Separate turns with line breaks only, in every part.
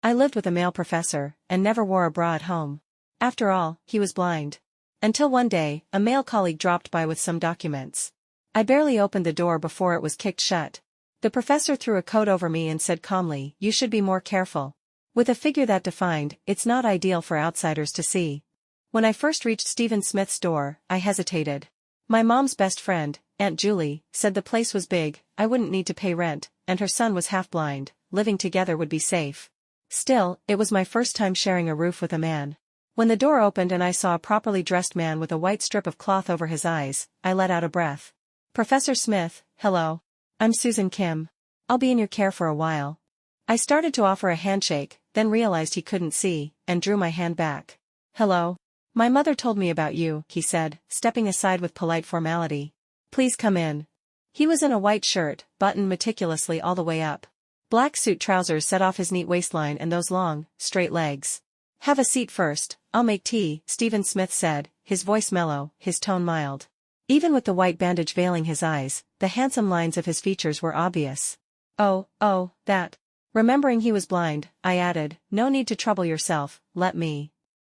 I lived with a male professor, and never wore a bra at home. After all, he was blind. Until one day, a male colleague dropped by with some documents. I barely opened the door before it was kicked shut. The professor threw a coat over me and said calmly, "You should be more careful." With a figure that defined, it's not ideal for outsiders to see. When I first reached Stephen Smith's door, I hesitated. My mom's best friend, Aunt Julie, said the place was big, I wouldn't need to pay rent, and her son was half blind, living together would be safe. Still, it was my first time sharing a roof with a man. When the door opened and I saw a properly dressed man with a white strip of cloth over his eyes, I let out a breath. "Professor Smith, hello. I'm Susan Kim. I'll be in your care for a while." I started to offer a handshake, then realized he couldn't see, and drew my hand back. "Hello. My mother told me about you," he said, stepping aside with polite formality. "Please come in." He was in a white shirt, buttoned meticulously all the way up. Black suit trousers set off his neat waistline and those long, straight legs. "Have a seat first, I'll make tea," Stephen Smith said, his voice mellow, his tone mild. Even with the white bandage veiling his eyes, the handsome lines of his features were obvious. Oh, that. Remembering he was blind, I added, "No need to trouble yourself, let me."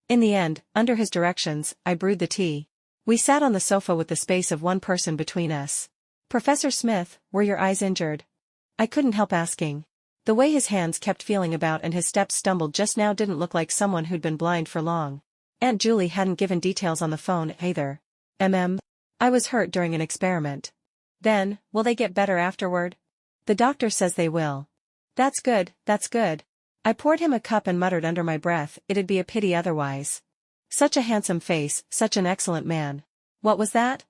In the end, under his directions, I brewed the tea. We sat on the sofa with the space of one person between us. "Professor Smith, were your eyes injured?" I couldn't help asking. The way his hands kept feeling about and his steps stumbled just now didn't look like someone who'd been blind for long. Aunt Julie hadn't given details on the phone either. I was hurt during an experiment. "Then, will they get better afterward?" "The doctor says they will." That's good, that's good." I poured him a cup and muttered under my breath, "It'd be a pity otherwise. Such a handsome face, such an excellent man." "What was that?"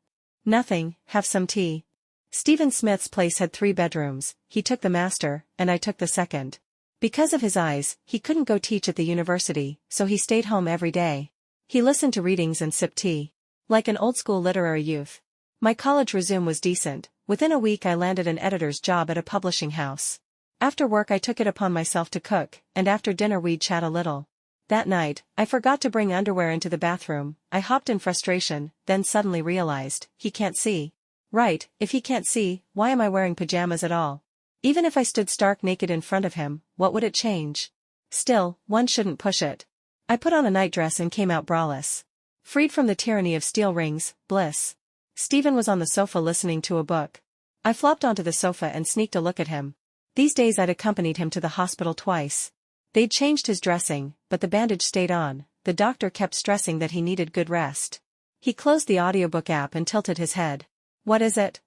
"Nothing, have some tea." Stephen Smith's place had 3 bedrooms, he took the master, and I took the second. Because of his eyes, he couldn't go teach at the university, so he stayed home every day. He listened to readings and sipped tea. Like an old-school literary youth. My college resume was decent. Within a week I landed an editor's job at a publishing house. After work I took it upon myself to cook, and after dinner we'd chat a little. That night, I forgot to bring underwear into the bathroom. I hopped in frustration, then suddenly realized, he can't see. Right, if he can't see, why am I wearing pajamas at all? Even if I stood stark naked in front of him, what would it change? Still, one shouldn't push it. I put on a nightdress and came out braless. Freed from the tyranny of steel rings, bliss. Stephen was on the sofa listening to a book. I flopped onto the sofa and sneaked a look at him. These days I'd accompanied him to the hospital twice. They'd changed his dressing, but the bandage stayed on. The doctor kept stressing that he needed good rest. He closed the audiobook app and tilted his head. "What is it?"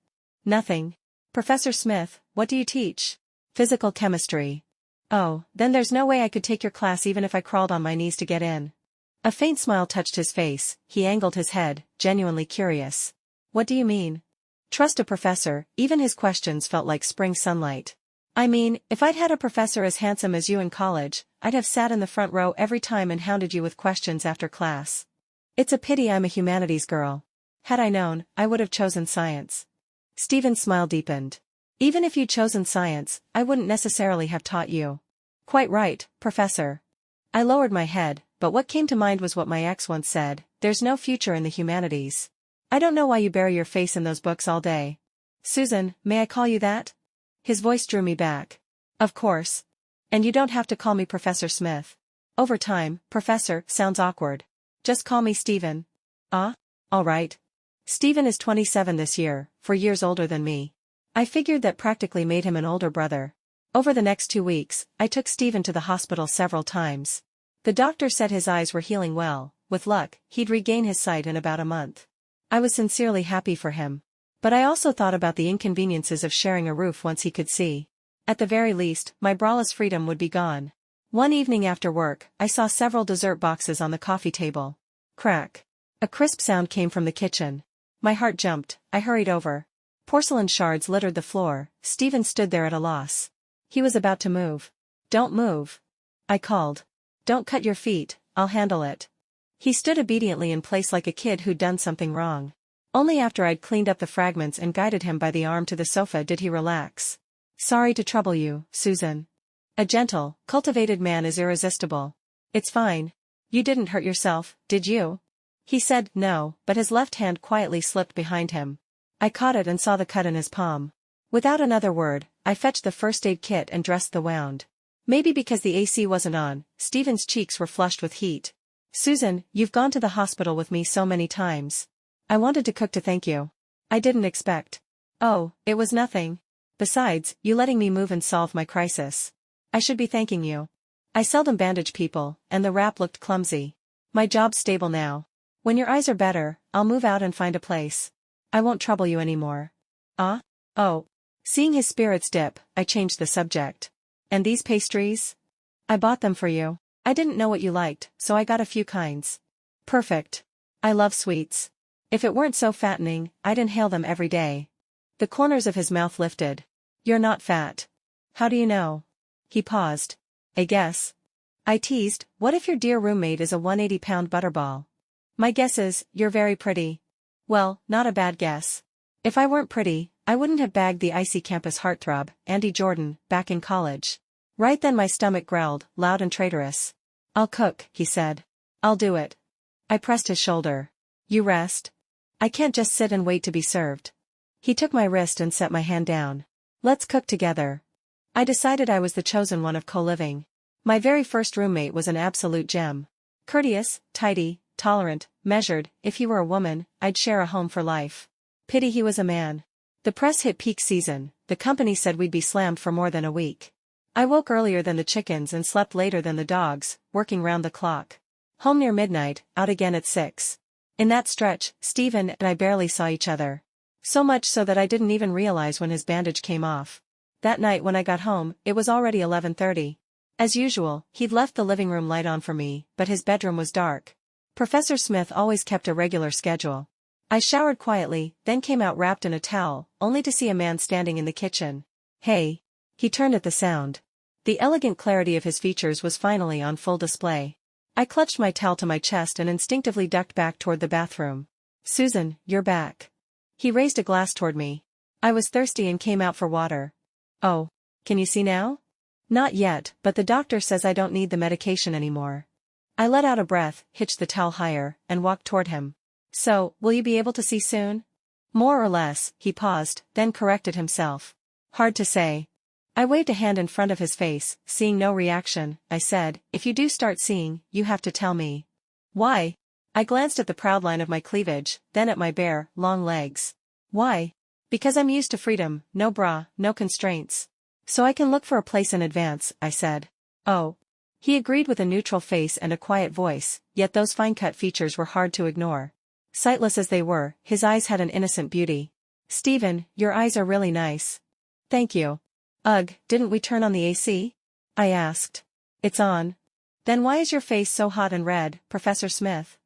"Nothing." "Professor Smith, what do you teach?" "Physical chemistry." "Oh, then there's no way I could take your class even if I crawled on my knees to get in." A faint smile touched his face, he angled his head, genuinely curious. "What do you mean?" Trust a professor, even his questions felt like spring sunlight. "I mean, if I'd had a professor as handsome as you in college, I'd have sat in the front row every time and hounded you with questions after class. It's a pity I'm a humanities girl. Had I known, I would have chosen science." Stephen's smile deepened. "Even if you'd chosen science, I wouldn't necessarily have taught you." "Quite right, Professor." I lowered my head, but what came to mind was what my ex once said, "There's no future in the humanities. I don't know why you bury your face in those books all day." "Susan, may I call you that?" His voice drew me back. "Of course. And you don't have to call me Professor Smith. Over time, Professor sounds awkward. Just call me Stephen." "Ah? All right." Stephen is 27 this year, 4 years older than me. I figured that practically made him an older brother. Over the next 2 weeks, I took Stephen to the hospital several times. The doctor said his eyes were healing well. With luck, he'd regain his sight in about a month. I was sincerely happy for him. But I also thought about the inconveniences of sharing a roof once he could see. At the very least, my braless freedom would be gone. One evening after work, I saw several dessert boxes on the coffee table. Crack. A crisp sound came from the kitchen. My heart jumped. I hurried over. Porcelain shards littered the floor. Stephen stood there at a loss. He was about to move. "Don't move," I called. "Don't cut your feet, I'll handle it." He stood obediently in place like a kid who'd done something wrong. Only after I'd cleaned up the fragments and guided him by the arm to the sofa did he relax. "Sorry to trouble you, Susan." A gentle, cultivated man is irresistible. "It's fine. You didn't hurt yourself, did you?" He said no, but his left hand quietly slipped behind him. I caught it and saw the cut in his palm. Without another word, I fetched the first aid kit and dressed the wound. Maybe because the AC wasn't on, Stephen's cheeks were flushed with heat. Susan, you've gone to the hospital with me so many times. I wanted to cook to thank you. I didn't expect. Oh, it was nothing. Besides, you letting me move and solve my crisis. I should be thanking you. I seldom bandage people, and the wrap looked clumsy. My job's stable now. When your eyes are better, I'll move out and find a place. I won't trouble you anymore. Ah? Oh. Seeing his spirits dip, I changed the subject. And these pastries? I bought them for you. I didn't know what you liked, so I got a few kinds. Perfect. I love sweets. If it weren't so fattening, I'd inhale them every day. The corners of his mouth lifted. You're not fat. How do you know? He paused. I guess. I teased, what if your dear roommate is a 180-pound butterball? My guess is, you're very pretty. Well, not a bad guess. If I weren't pretty, I wouldn't have bagged the icy campus heartthrob, Andy Jordan, back in college. Right then my stomach growled, loud and traitorous. I'll cook, he said. I'll do it. I pressed his shoulder. You rest. I can't just sit and wait to be served. He took my wrist and set my hand down. Let's cook together. I decided I was the chosen one of co-living. My very first roommate was an absolute gem. Courteous, tidy, tolerant, measured. If he were a woman, I'd share a home for life. Pity he was a man. The press hit peak season, the company said we'd be slammed for more than a week. I woke earlier than the chickens and slept later than the dogs, working round the clock. Home near midnight, out again at 6. In that stretch, Stephen and I barely saw each other. So much so that I didn't even realize when his bandage came off. That night when I got home, it was already 11:30. As usual, he'd left the living room light on for me, but his bedroom was dark. Professor Smith always kept a regular schedule. I showered quietly, then came out wrapped in a towel, only to see a man standing in the kitchen. Hey. He turned at the sound. The elegant clarity of his features was finally on full display. I clutched my towel to my chest and instinctively ducked back toward the bathroom. Susan, you're back. He raised a glass toward me. I was thirsty and came out for water. Oh. Can you see now? Not yet, but the doctor says I don't need the medication anymore. I let out a breath, hitched the towel higher, and walked toward him. So, will you be able to see soon? More or less, he paused, then corrected himself. Hard to say. I waved a hand in front of his face, seeing no reaction. I said, if you do start seeing, you have to tell me. Why? I glanced at the proud line of my cleavage, then at my bare, long legs. Why? Because I'm used to freedom, no bra, no constraints. So I can look for a place in advance, I said. Oh. He agreed with a neutral face and a quiet voice, yet those fine-cut features were hard to ignore. Sightless as they were, his eyes had an innocent beauty. Stephen, your eyes are really nice. Thank you. Ugh, didn't we turn on the AC? I asked. It's on. Then why is your face so hot and red, Professor Smith?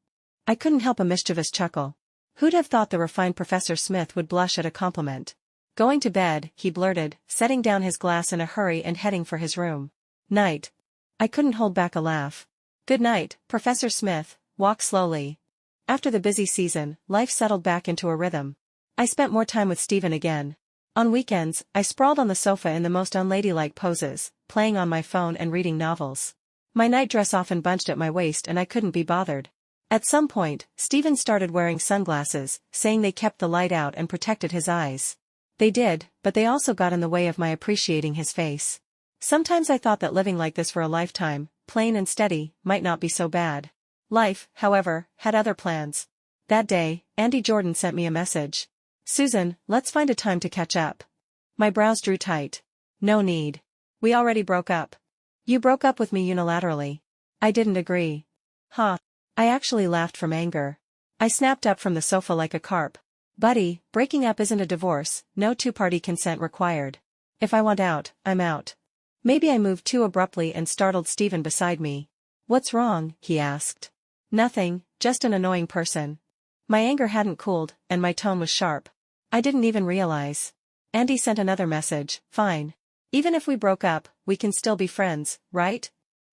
I couldn't help a mischievous chuckle. Who'd have thought the refined Professor Smith would blush at a compliment? Going to bed, he blurted, setting down his glass in a hurry and heading for his room. Night. I couldn't hold back a laugh. Good night, Professor Smith, walk slowly. After the busy season, life settled back into a rhythm. I spent more time with Stephen again. On weekends, I sprawled on the sofa in the most unladylike poses, playing on my phone and reading novels. My nightdress often bunched at my waist and I couldn't be bothered. At some point, Stephen started wearing sunglasses, saying they kept the light out and protected his eyes. They did, but they also got in the way of my appreciating his face. Sometimes I thought that living like this for a lifetime, plain and steady, might not be so bad. Life, however, had other plans. That day, Andy Jordan sent me a message. Susan, let's find a time to catch up. My brows drew tight. No need. We already broke up. You broke up with me unilaterally. I didn't agree. Huh. I actually laughed from anger. I snapped up from the sofa like a carp. Buddy, breaking up isn't a divorce, no two-party consent required. If I want out, I'm out. Maybe I moved too abruptly and startled Stephen beside me. What's wrong? He asked. Nothing, just an annoying person. My anger hadn't cooled, and my tone was sharp. I didn't even realize. Andy sent another message, fine. Even if we broke up, we can still be friends, right?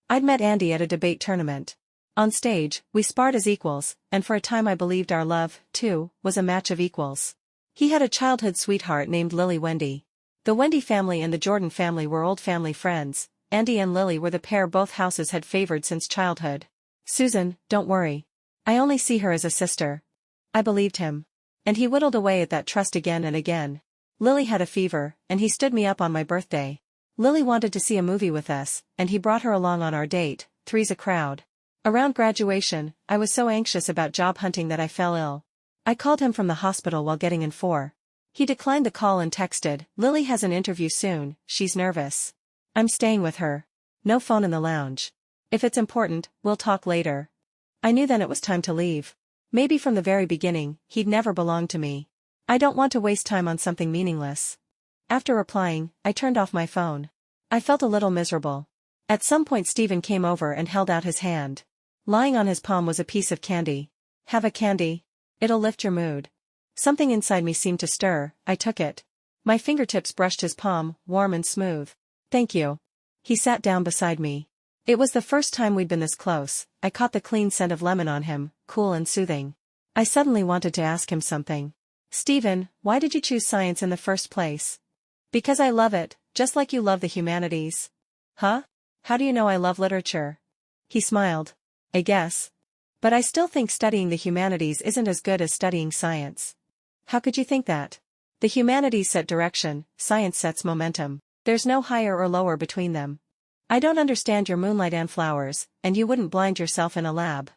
I'd met Andy at a debate tournament. On stage, we sparred as equals, and for a time I believed our love, too, was a match of equals. He had a childhood sweetheart named Lily Wendy. The Wendy family and the Jordan family were old family friends. Andy and Lily were the pair both houses had favored since childhood. Susan, don't worry. I only see her as a sister. I believed him. And he whittled away at that trust again and again. Lily had a fever, and he stood me up on my birthday. Lily wanted to see a movie with us, and he brought her along on our date. Three's a crowd. Around graduation, I was so anxious about job hunting that I fell ill. I called him from the hospital while getting in for. He declined the call and texted, "Lily has an interview soon, she's nervous. I'm staying with her. No phone in the lounge. If it's important, we'll talk later." I knew then it was time to leave. Maybe from the very beginning, he'd never belonged to me. I don't want to waste time on something meaningless. After replying, I turned off my phone. I felt a little miserable. At some point Stephen came over and held out his hand. Lying on his palm was a piece of candy. "Have a candy? It'll lift your mood." Something inside me seemed to stir. I took it. My fingertips brushed his palm, warm and smooth. "Thank you." He sat down beside me. It was the first time we'd been this close. I caught the clean scent of lemon on him, cool and soothing. I suddenly wanted to ask him something. "Stephen, why did you choose science in the first place?" "Because I love it, just like you love the humanities." "Huh? How do you know I love literature?" He smiled. "I guess. But I still think studying the humanities isn't as good as studying science." "How could you think that?" "The humanities set direction, science sets momentum. There's no higher or lower between them. I don't understand your moonlight and flowers, and you wouldn't blind yourself in a lab."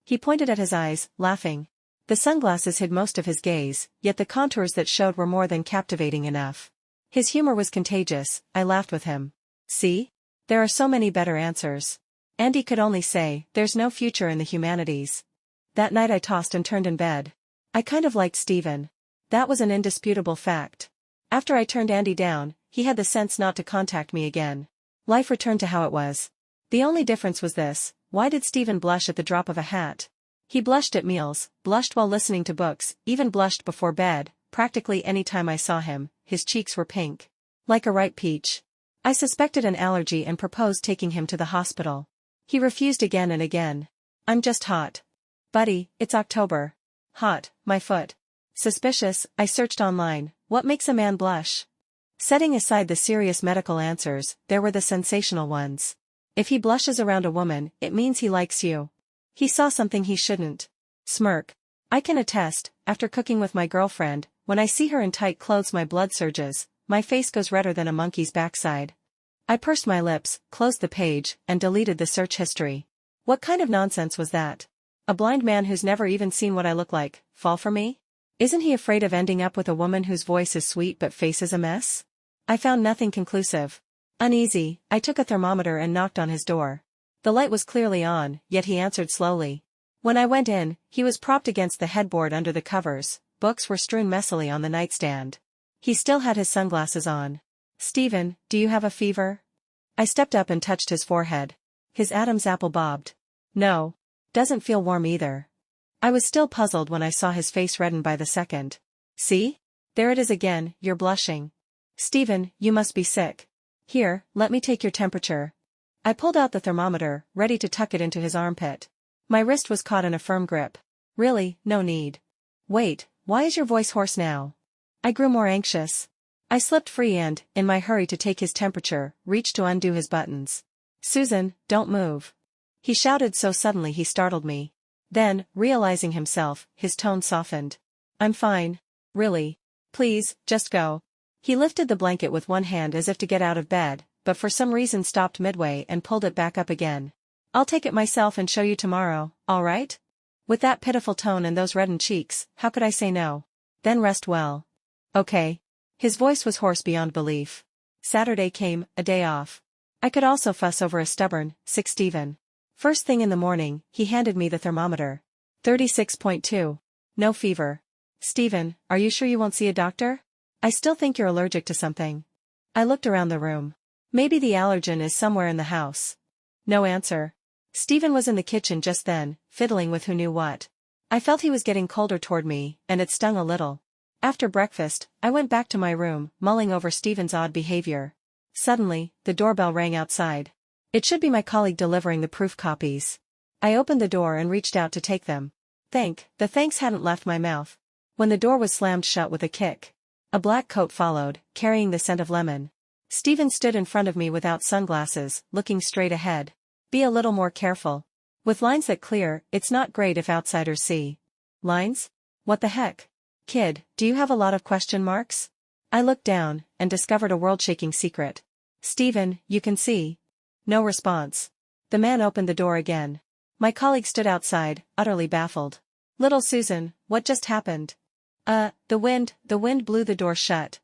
He pointed at his eyes, laughing. The sunglasses hid most of his gaze, yet the contours that showed were more than captivating enough. His humor was contagious. I laughed with him. "See? There are so many better answers." Andy could only say, "There's no future in the humanities." That night I tossed and turned in bed. I kind of liked Stephen. That was an indisputable fact. After I turned Andy down, he had the sense not to contact me again. Life returned to how it was. The only difference was this: why did Stephen blush at the drop of a hat? He blushed at meals, blushed while listening to books, even blushed before bed. Practically any time I saw him, his cheeks were pink. Like a ripe peach. I suspected an allergy and proposed taking him to the hospital. He refused again and again. "I'm just hot." "Buddy, it's October." "Hot, my foot." Suspicious, I searched online. What makes a man blush? Setting aside the serious medical answers, there were the sensational ones. If he blushes around a woman, it means he likes you. He saw something he shouldn't. Smirk. I can attest, after cooking with my girlfriend, when I see her in tight clothes my blood surges, my face goes redder than a monkey's backside. I pursed my lips, closed the page, and deleted the search history. What kind of nonsense was that? A blind man who's never even seen what I look like, fall for me? Isn't he afraid of ending up with a woman whose voice is sweet but face is a mess? I found nothing conclusive. Uneasy, I took a thermometer and knocked on his door. The light was clearly on, yet he answered slowly. When I went in, he was propped against the headboard under the covers. Books were strewn messily on the nightstand. He still had his sunglasses on. "Stephen, do you have a fever?" I stepped up and touched his forehead. His Adam's apple bobbed. "No. Doesn't feel warm either." I was still puzzled when I saw his face redden by the second. "See? There it is again, you're blushing. Stephen, you must be sick. Here, let me take your temperature." I pulled out the thermometer, ready to tuck it into his armpit. My wrist was caught in a firm grip. "Really, no need." "Wait, why is your voice hoarse now?" I grew more anxious. I slipped free and, in my hurry to take his temperature, reached to undo his buttons. "Susan, don't move." He shouted so suddenly he startled me. Then, realizing himself, his tone softened. "I'm fine. Really. Please, just go." He lifted the blanket with one hand as if to get out of bed, but for some reason stopped midway and pulled it back up again. "I'll take it myself and show you tomorrow, all right?" With that pitiful tone and those reddened cheeks, how could I say no? "Then rest well." "Okay." His voice was hoarse beyond belief. Saturday came, a day off. I could also fuss over a stubborn, sick Stephen. First thing in the morning, he handed me the thermometer. 36.2. No fever. "Stephen, are you sure you won't see a doctor? I still think you're allergic to something." I looked around the room. Maybe the allergen is somewhere in the house. No answer. Stephen was in the kitchen just then, fiddling with who knew what. I felt he was getting colder toward me, and it stung a little. After breakfast, I went back to my room, mulling over Stephen's odd behavior. Suddenly, the doorbell rang outside. It should be my colleague delivering the proof copies. I opened the door and reached out to take them. The thanks hadn't left my mouth. When the door was slammed shut with a kick. A black coat followed, carrying the scent of lemon. Stephen stood in front of me without sunglasses, looking straight ahead. "Be a little more careful. With lines that clear, it's not great if outsiders see." "Lines? What the heck? Kid, do you have a lot of question marks?" I looked down, and discovered a world-shaking secret. Stephen, you can see. No response. The man opened the door again. My colleague stood outside, utterly baffled. Little Susan, what just happened? The wind blew the door shut.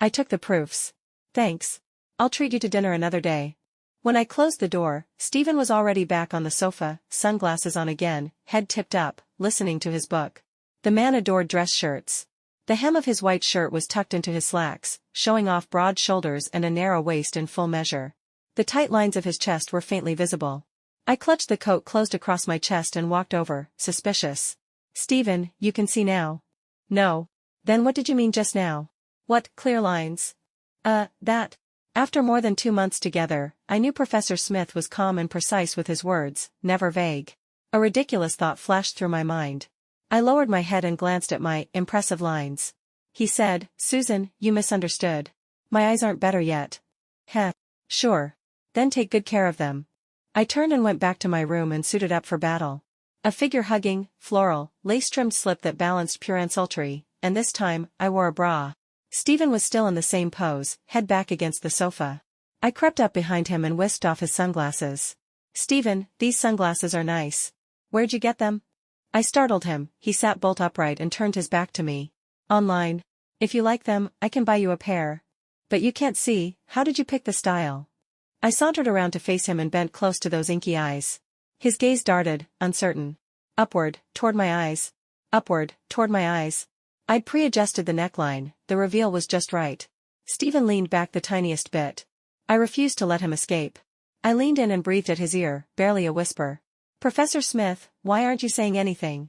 I took the proofs. Thanks. I'll treat you to dinner another day. When I closed the door, Stephen was already back on the sofa, sunglasses on again, head tipped up, listening to his book. The man adored dress shirts. The hem of his white shirt was tucked into his slacks, showing off broad shoulders and a narrow waist in full measure. The tight lines of his chest were faintly visible. I clutched the coat closed across my chest and walked over, suspicious. Stephen, you can see now. No. Then what did you mean just now? What, clear lines? That. After more than 2 months together, I knew Professor Smith was calm and precise with his words, never vague. A ridiculous thought flashed through my mind. I lowered my head and glanced at my impressive lines. He said, Susan, you misunderstood. My eyes aren't better yet. Heh. Sure. Then take good care of them. I turned and went back to my room and suited up for battle. A figure-hugging, floral, lace-trimmed slip that balanced pure and sultry, and this time, I wore a bra. Stephen was still in the same pose, head back against the sofa. I crept up behind him and whisked off his sunglasses. Stephen, these sunglasses are nice. Where'd you get them? I startled him. He sat bolt upright and turned his back to me. Online. If you like them, I can buy you a pair. But you can't see, how did you pick the style? I sauntered around to face him and bent close to those inky eyes. His gaze darted, uncertain. Upward, toward my eyes. Upward, toward my eyes. I'd pre-adjusted the neckline, the reveal was just right. Stephen leaned back the tiniest bit. I refused to let him escape. I leaned in and breathed at his ear, barely a whisper. Professor Smith, why aren't you saying anything?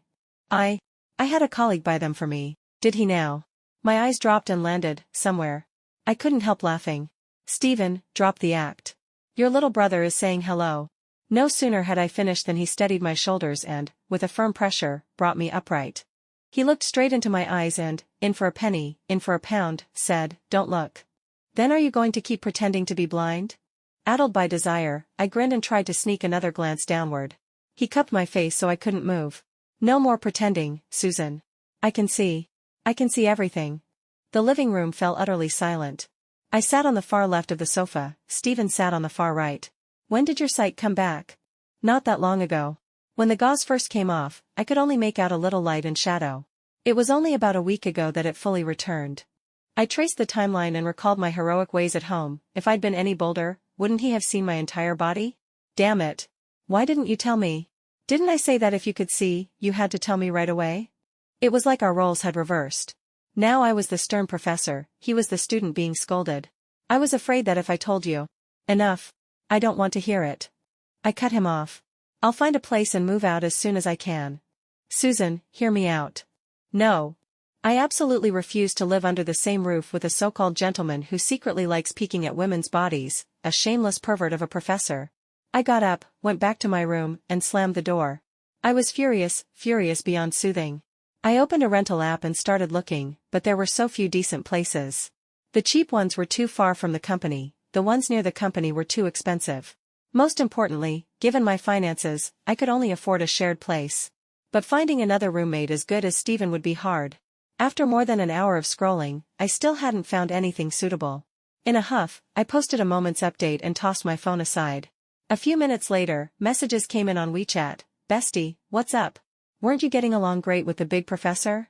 I had a colleague buy them for me. Did he now? My eyes dropped and landed, somewhere. I couldn't help laughing. Stephen, drop the act. Your little brother is saying hello. No sooner had I finished than he steadied my shoulders and, with a firm pressure, brought me upright. He looked straight into my eyes and, in for a penny, in for a pound, said, don't look. Then are you going to keep pretending to be blind? Addled by desire, I grinned and tried to sneak another glance downward. He cupped my face so I couldn't move. No more pretending, Susan. I can see everything. The living room fell utterly silent. I sat on the far left of the sofa, Stephen sat on the far right. When did your sight come back? Not that long ago. When the gauze first came off, I could only make out a little light and shadow. It was only about a week ago that it fully returned. I traced the timeline and recalled my heroic ways at home. If I'd been any bolder, wouldn't he have seen my entire body? Damn it. Why didn't you tell me? Didn't I say that if you could see, you had to tell me right away? It was like our roles had reversed. Now I was the stern professor, he was the student being scolded. I was afraid that if I told you. Enough. I don't want to hear it. I cut him off. I'll find a place and move out as soon as I can. Susan, hear me out. No. I absolutely refuse to live under the same roof with a so-called gentleman who secretly likes peeking at women's bodies, a shameless pervert of a professor. I got up, went back to my room, and slammed the door. I was furious beyond soothing. I opened a rental app and started looking, but there were so few decent places. The cheap ones were too far from the company, the ones near the company were too expensive. Most importantly, given my finances, I could only afford a shared place. But finding another roommate as good as Stephen would be hard. After more than an hour of scrolling, I still hadn't found anything suitable. In a huff, I posted a moment's update and tossed my phone aside. A few minutes later, messages came in on WeChat. Bestie, what's up? Weren't you getting along great with the big professor?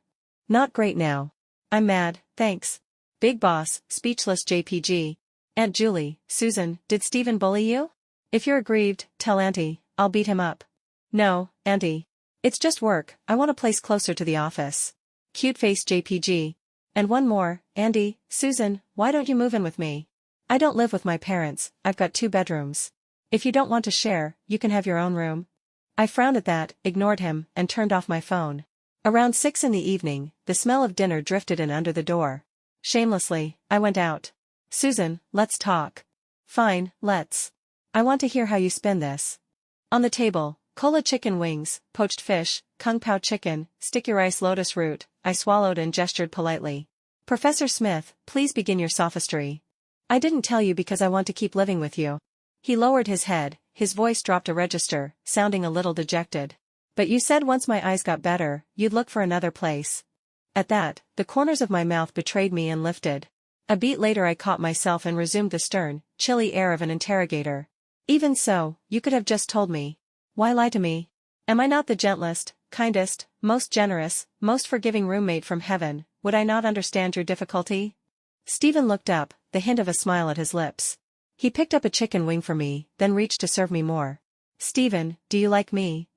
Not great now. I'm mad, thanks. Big boss, speechless JPG. Aunt Julie, Susan, did Stephen bully you? If you're aggrieved, tell Auntie, I'll beat him up. No, Auntie. It's just work, I want a place closer to the office. Cute face JPG. And one more, Andy, Susan, why don't you move in with me? I don't live with my parents, I've got 2 bedrooms. If you don't want to share, you can have your own room. I frowned at that, ignored him, and turned off my phone. Around 6 in the evening, the smell of dinner drifted in under the door. Shamelessly, I went out. Susan, let's talk. Fine, let's. I want to hear how you spin this. On the table, cola chicken wings, poached fish, kung pao chicken, sticky rice lotus root. I swallowed and gestured politely. Professor Smith, please begin your sophistry. I didn't tell you because I want to keep living with you. He lowered his head, his voice dropped a register, sounding a little dejected. But you said once my eyes got better, you'd look for another place. At that, the corners of my mouth betrayed me and lifted. A beat later I caught myself and resumed the stern, chilly air of an interrogator. Even so, you could have just told me. Why lie to me? Am I not the gentlest, kindest, most generous, most forgiving roommate from heaven? Would I not understand your difficulty? Stephen looked up, the hint of a smile at his lips. He picked up a chicken wing for me, then reached to serve me more. Stephen, do you like me?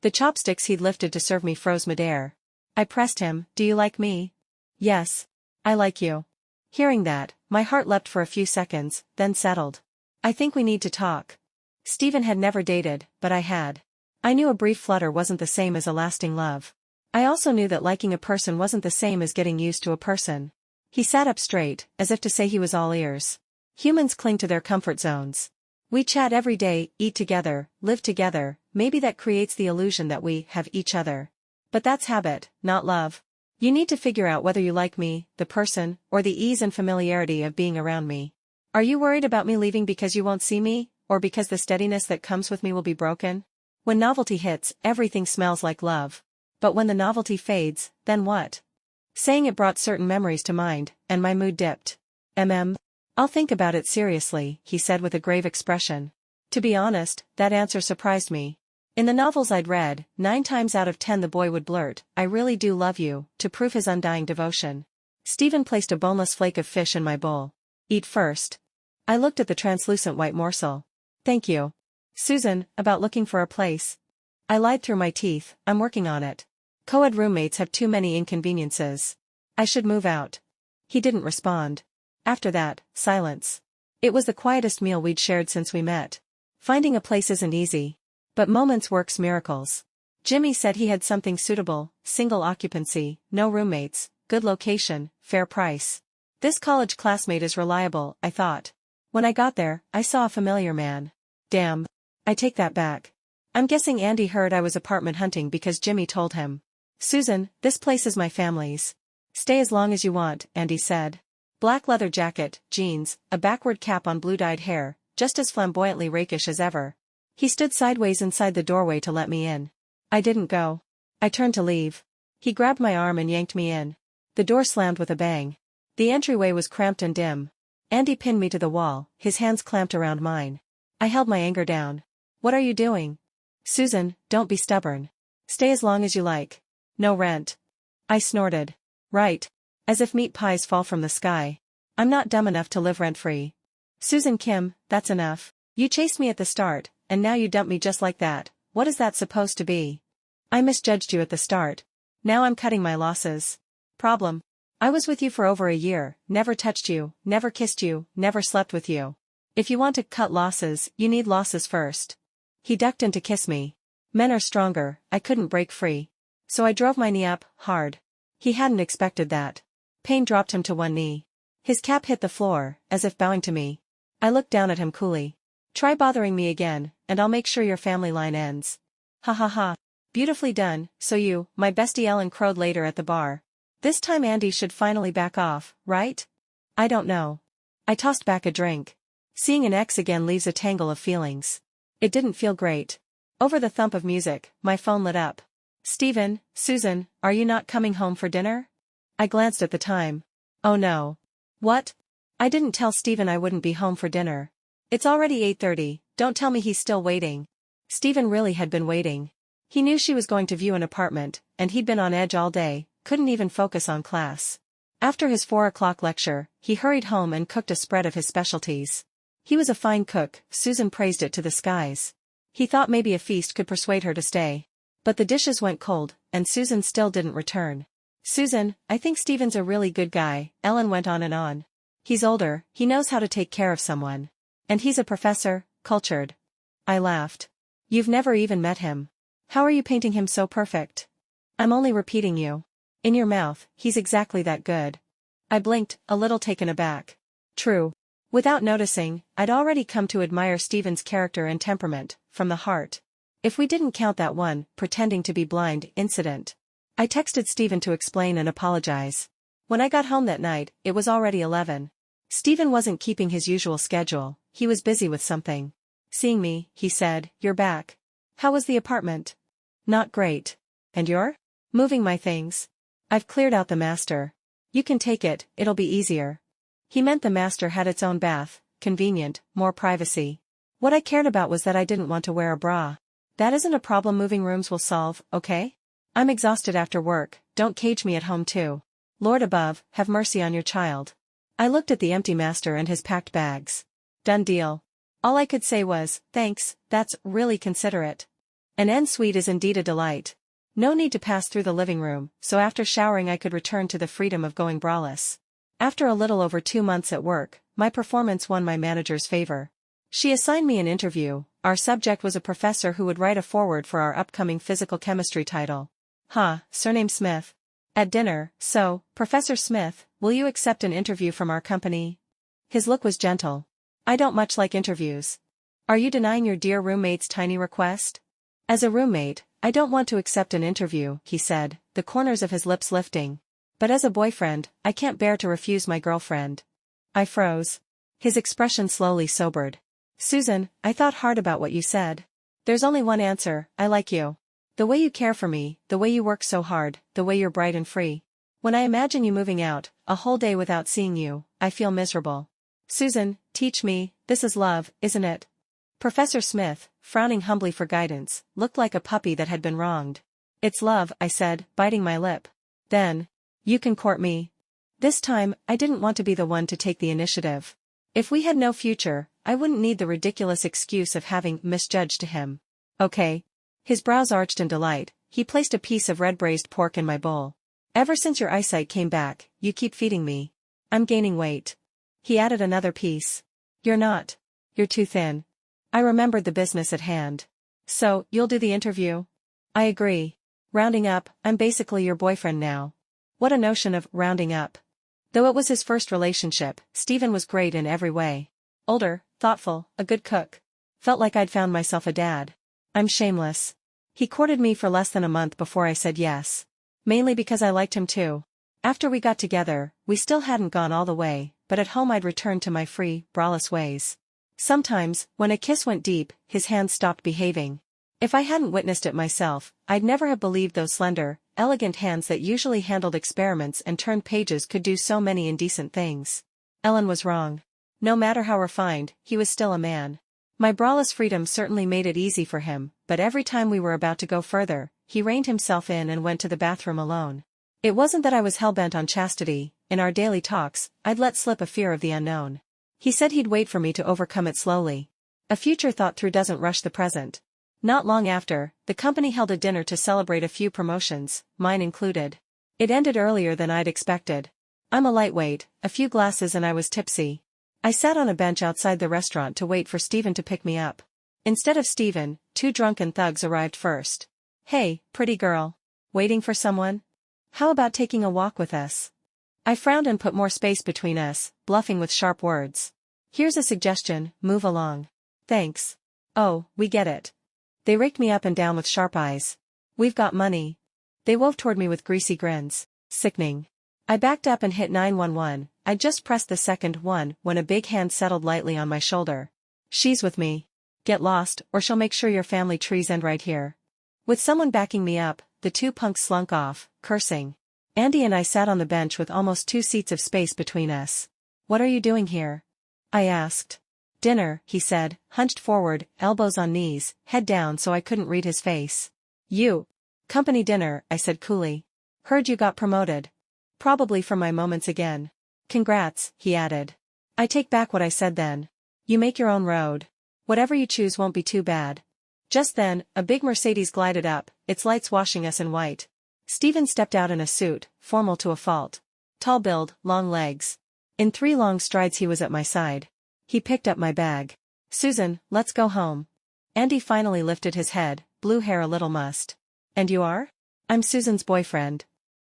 The chopsticks he'd lifted to serve me froze midair. I pressed him, do you like me? Yes. I like you. Hearing that, my heart leapt for a few seconds, then settled. I think we need to talk. Stephen had never dated, but I had. I knew a brief flutter wasn't the same as a lasting love. I also knew that liking a person wasn't the same as getting used to a person. He sat up straight, as if to say he was all ears. Humans cling to their comfort zones. We chat every day, eat together, live together, maybe that creates the illusion that we have each other. But that's habit, not love. You need to figure out whether you like me, the person, or the ease and familiarity of being around me. Are you worried about me leaving because you won't see me, or because the steadiness that comes with me will be broken? When novelty hits, everything smells like love. But when the novelty fades, then what? Saying it brought certain memories to mind, and my mood dipped. I'll think about it seriously, he said with a grave expression. To be honest, that answer surprised me. In the novels I'd read, 9 times out of 10 the boy would blurt, I really do love you, to prove his undying devotion. Stephen placed a boneless flake of fish in my bowl. Eat first. I looked at the translucent white morsel. Thank you. Susan, about looking for a place. I lied through my teeth, I'm working on it. Co-ed roommates have too many inconveniences. I should move out. He didn't respond. After that, silence. It was the quietest meal we'd shared since we met. Finding a place isn't easy. But moments works miracles. Jimmy said he had something suitable, single occupancy, no roommates, good location, fair price. This college classmate is reliable, I thought. When I got there, I saw a familiar man. Damn. I take that back. I'm guessing Andy heard I was apartment hunting because Jimmy told him. Susan, this place is my family's. Stay as long as you want, Andy said. Black leather jacket, jeans, a backward cap on blue-dyed hair, just as flamboyantly rakish as ever. He stood sideways inside the doorway to let me in. I didn't go. I turned to leave. He grabbed my arm and yanked me in. The door slammed with a bang. The entryway was cramped and dim. Andy pinned me to the wall, his hands clamped around mine. I held my anger down. What are you doing? Susan, don't be stubborn. Stay as long as you like. No rent. I snorted. Right. As if meat pies fall from the sky. I'm not dumb enough to live rent-free. Susan Kim, that's enough. You chased me at the start, and now you dump me just like that. What is that supposed to be? I misjudged you at the start. Now I'm cutting my losses. Problem. I was with you for over a year, never touched you, never kissed you, never slept with you. If you want to cut losses, you need losses first. He ducked in to kiss me. Men are stronger, I couldn't break free. So I drove my knee up, hard. He hadn't expected that. Pain dropped him to one knee. His cap hit the floor, as if bowing to me. I looked down at him coolly. Try bothering me again, and I'll make sure your family line ends. Ha ha ha. Beautifully done, so you, my bestie Ellen crowed later at the bar. This time Andy should finally back off, right? I don't know. I tossed back a drink. Seeing an ex again leaves a tangle of feelings. It didn't feel great. Over the thump of music, my phone lit up. Stephen, Susan, are you not coming home for dinner? I glanced at the time. Oh no. What? I didn't tell Stephen I wouldn't be home for dinner. It's already 8:30, don't tell me he's still waiting. Stephen really had been waiting. He knew she was going to view an apartment, and he'd been on edge all day, couldn't even focus on class. After his 4 o'clock lecture, he hurried home and cooked a spread of his specialties. He was a fine cook, Susan praised it to the skies. He thought maybe a feast could persuade her to stay. But the dishes went cold, and Susan still didn't return. Susan, I think Stephen's a really good guy, Ellen went on and on. He's older, he knows how to take care of someone. And he's a professor, cultured. I laughed. You've never even met him. How are you painting him so perfect? I'm only repeating you. In your mouth, he's exactly that good. I blinked, a little taken aback. True. Without noticing, I'd already come to admire Stephen's character and temperament, from the heart. If we didn't count that one, pretending to be blind, incident. I texted Stephen to explain and apologize. When I got home that night, it was already 11. Stephen wasn't keeping his usual schedule, he was busy with something. Seeing me, he said, "You're back. How was the apartment?" "Not great. And you're?" "Moving my things. I've cleared out the master. You can take it, it'll be easier." He meant the master had its own bath, convenient, more privacy. What I cared about was that I didn't want to wear a bra. That isn't a problem moving rooms will solve, okay? I'm exhausted after work, don't cage me at home too. Lord above, have mercy on your child. I looked at the empty master and his packed bags. Done deal. All I could say was, thanks, that's really considerate. An en-suite is indeed a delight. No need to pass through the living room, so after showering I could return to the freedom of going braless. After a little over 2 months at work, my performance won my manager's favor. She assigned me an interview. Our subject was a professor who would write a foreword for our upcoming physical chemistry title. Surname Smith. At dinner, so, Professor Smith, will you accept an interview from our company? His look was gentle. I don't much like interviews. Are you denying your dear roommate's tiny request? As a roommate, I don't want to accept an interview, he said, the corners of his lips lifting. But as a boyfriend, I can't bear to refuse my girlfriend. I froze. His expression slowly sobered. Susan, I thought hard about what you said. There's only one answer, I like you. The way you care for me, the way you work so hard, the way you're bright and free. When I imagine you moving out, a whole day without seeing you, I feel miserable. Susan, teach me, this is love, isn't it? Professor Smith, frowning humbly for guidance, looked like a puppy that had been wronged. It's love, I said, biting my lip. Then, you can court me. This time, I didn't want to be the one to take the initiative. If we had no future, I wouldn't need the ridiculous excuse of having misjudged him. Okay. His brows arched in delight, he placed a piece of red braised pork in my bowl. Ever since your eyesight came back, you keep feeding me. I'm gaining weight. He added another piece. You're not. You're too thin. I remembered the business at hand. So, you'll do the interview? I agree. Rounding up, I'm basically your boyfriend now. What a notion of rounding up. Though it was his first relationship, Stephen was great in every way. Older, thoughtful, a good cook. Felt like I'd found myself a dad. I'm shameless. He courted me for less than a month before I said yes. Mainly because I liked him too. After we got together, we still hadn't gone all the way, but at home I'd returned to my free, braless ways. Sometimes, when a kiss went deep, his hands stopped behaving. If I hadn't witnessed it myself, I'd never have believed those slender, elegant hands that usually handled experiments and turned pages could do so many indecent things. Ellen was wrong. No matter how refined, he was still a man. My braless freedom certainly made it easy for him, but every time we were about to go further, he reined himself in and went to the bathroom alone. It wasn't that I was hell-bent on chastity. In our daily talks, I'd let slip a fear of the unknown. He said he'd wait for me to overcome it slowly. A future thought through doesn't rush the present. Not long after, the company held a dinner to celebrate a few promotions, mine included. It ended earlier than I'd expected. I'm a lightweight, a few glasses and I was tipsy. I sat on a bench outside the restaurant to wait for Stephen to pick me up. Instead of Stephen, 2 drunken thugs arrived first. Hey, pretty girl. Waiting for someone? How about taking a walk with us? I frowned and put more space between us, bluffing with sharp words. Here's a suggestion, move along. Thanks. Oh, we get it. They raked me up and down with sharp eyes. We've got money. They wove toward me with greasy grins. Sickening. I backed up and hit 911. I'd just pressed the second one when a big hand settled lightly on my shoulder. She's with me. Get lost, or she'll make sure your family trees end right here. With someone backing me up, the 2 punks slunk off, cursing. Andy and I sat on the bench with almost 2 seats of space between us. What are you doing here? I asked. Dinner, he said, hunched forward, elbows on knees, head down so I couldn't read his face. You. Company dinner, I said coolly. Heard you got promoted. Probably from my moments again. Congrats, he added. I take back what I said then. You make your own road. Whatever you choose won't be too bad. Just then, a big Mercedes glided up, its lights washing us in white. Stephen stepped out in a suit, formal to a fault. Tall build, long legs. In 3 long strides he was at my side. He picked up my bag. Susan, let's go home. Andy finally lifted his head, blue hair a little mussed. And you are? I'm Susan's boyfriend.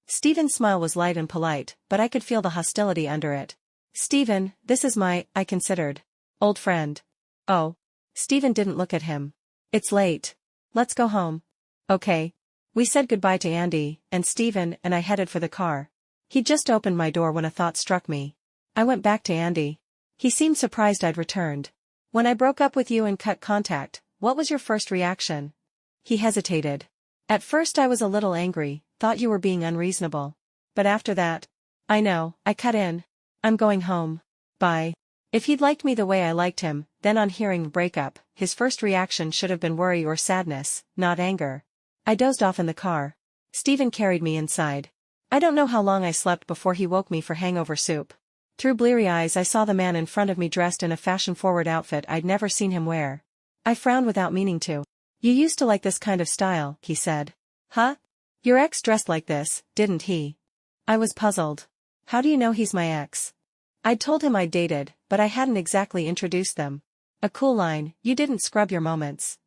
Stephen's smile was light and polite, but I could feel the hostility under it. Stephen, this is my, I considered. Old friend. Oh. Stephen didn't look at him. It's late. Let's go home. Okay. We said goodbye to Andy, and Stephen and I headed for the car. He'd just opened my door when a thought struck me. I went back to Andy. He seemed surprised I'd returned. When I broke up with you and cut contact, what was your first reaction? He hesitated. At first I was a little angry, thought you were being unreasonable. But after that, I know, I cut in. I'm going home. Bye. If he'd liked me the way I liked him, then on hearing the breakup, his first reaction should have been worry or sadness, not anger. I dozed off in the car. Stephen carried me inside. I don't know how long I slept before he woke me for hangover soup. Through bleary eyes I saw the man in front of me dressed in a fashion-forward outfit I'd never seen him wear. I frowned without meaning to. You used to like this kind of style, he said. Huh? Your ex dressed like this, didn't he? I was puzzled. How do you know he's my ex? I'd told him I'd dated, but I hadn't exactly introduced them. A cool line, you didn't scrub your moments.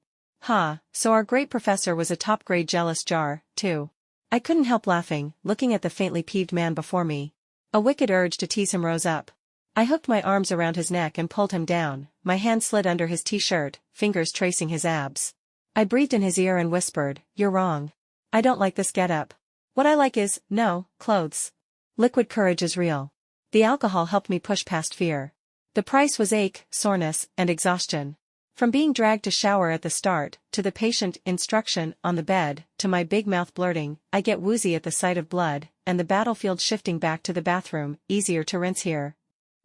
So our great professor was a top-grade jealous jar, too. I couldn't help laughing, looking at the faintly peeved man before me. A wicked urge to tease him rose up. I hooked my arms around his neck and pulled him down, my hand slid under his t-shirt, fingers tracing his abs. I breathed in his ear and whispered, "You're wrong. I don't like this getup. What I like is, no, clothes. Liquid courage is real." The alcohol helped me push past fear. The price was ache, soreness, and exhaustion. From being dragged to shower at the start, to the patient instruction on the bed, to my big mouth blurting, "I get woozy at the sight of blood," and the battlefield shifting back to the bathroom, easier to rinse here.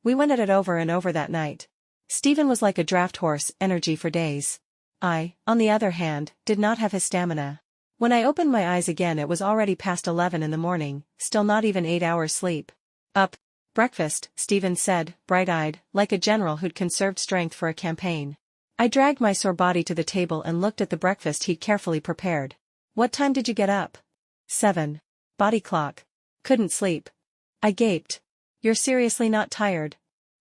We went at it over and over that night. Stephen was like a draft horse, energy for days. I, on the other hand, did not have his stamina. When I opened my eyes again it was already past 11 in the morning, still not even 8 hours sleep. Up. Breakfast, Stephen said, bright-eyed, like a general who'd conserved strength for a campaign. I dragged my sore body to the table and looked at the breakfast he'd carefully prepared. "What time did you get up?" 7. Body clock. Couldn't sleep. I gaped. "You're seriously not tired?"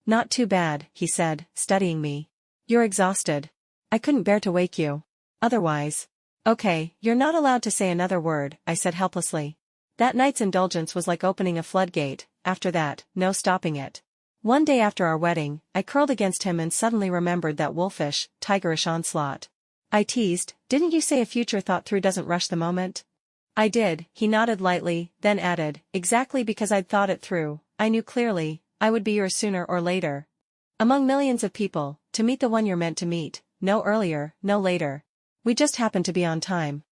"Not too bad," he said, studying me. "You're exhausted. I couldn't bear to wake you. Otherwise." "Okay, you're not allowed to say another word," I said helplessly. That night's indulgence was like opening a floodgate. After that, no stopping it. One day after our wedding, I curled against him and suddenly remembered that wolfish, tigerish onslaught. I teased, "Didn't you say a future thought through doesn't rush the moment?" "I did," he nodded lightly, then added, "Exactly because I'd thought it through, I knew clearly, I would be yours sooner or later. Among millions of people, to meet the one you're meant to meet, no earlier, no later. We just happened to be on time."